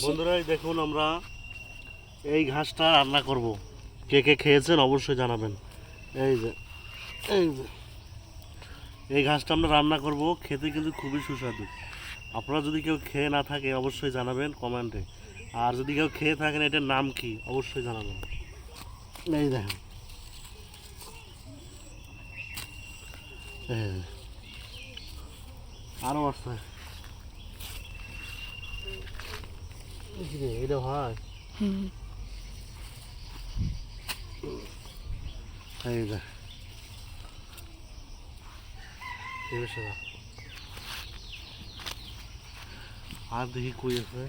বন্ধুরা দেখুন আমরা এই ঘাসটা রান্না করব, কে কে খেয়েছেন অবশ্যই জানাবেন। এই যে এই ঘাসটা আমরা রান্না করব, খেতে কিন্তু খুবই সুস্বাদু। আপনারা যদি কেউ খেয়ে না থাকে অবশ্যই জানাবেন কমেন্টে, আর যদি কেউ খেয়ে থাকেন এটার নাম কি অবশ্যই জানাবেন। এই দেখেন আরও আছে, এটা হয় এই যে আর দেখি কই আছে,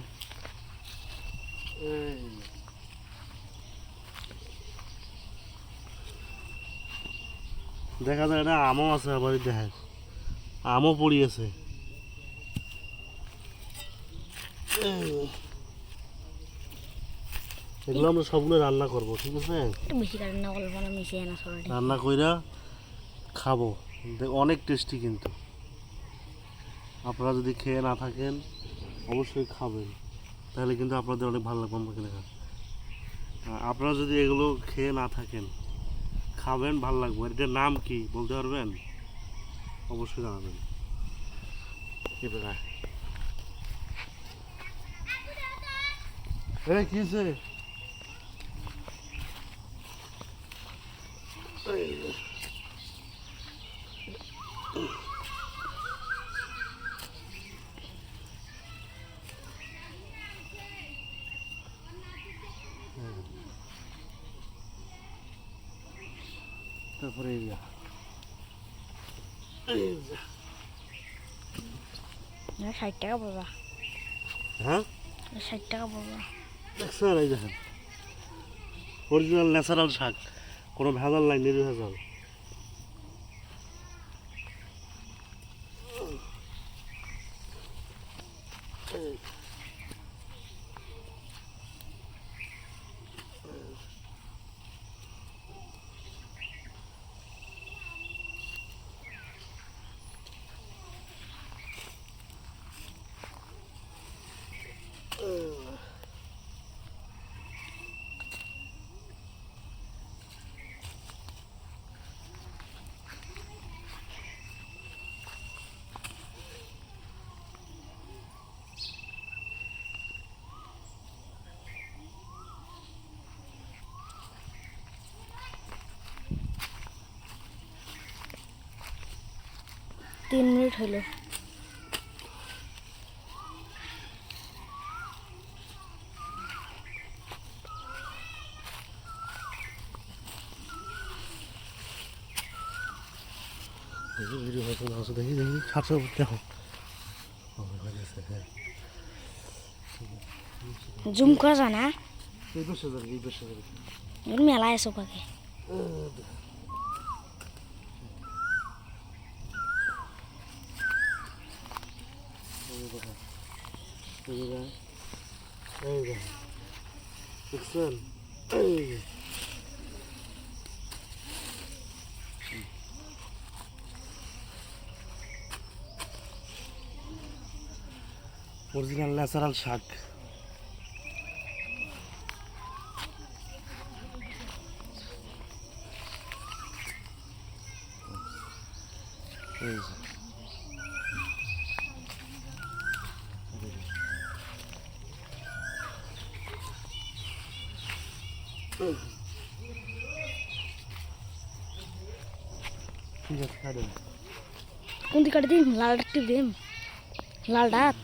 দেখা যায় এটা আমও আছে, আবার দেখেন আমও পড়িয়েছে। এগুলো আমরা সবগুলো রান্না করবো, ঠিক আছে? রান্না কইরা খাবো, অনেক টেস্টি কিন্তু। আপনারা যদি খেয়ে না থাকেন অবশ্যই খাবেন, তাহলে কিন্তু আপনাদের অনেক ভালো লাগবে। আমাকে দেখা আপনারা যদি এগুলো খেয়ে না থাকেন খাবেন, ভালো লাগবে। এটার নাম কি বলতে পারবেন? অবশ্যই জানাবেন। কি হয়েছে? তারপরে 60 টাকা পড়বা। হ্যাঁ 60 টাকা পড়বা। দেখছেন, এই দেখেন অরিজিনাল ন্যাচারাল শাক, কোনো ভেজাল নাই, নির্ভেজাল। তিন মিনিট হলো। দেখি দেখি ছাড়ছে, দেখো জুম করা যায় না, এই বসে যাবে, এই বসে যাবে। মেলা এসো পাকে। দেখছেন, অরিজিনাল ন্যাচারাল শাক। এই যে ঠিক আছে, কোন দিকে কাটে দিম? লাল ডাক দিম, লাল ডাক।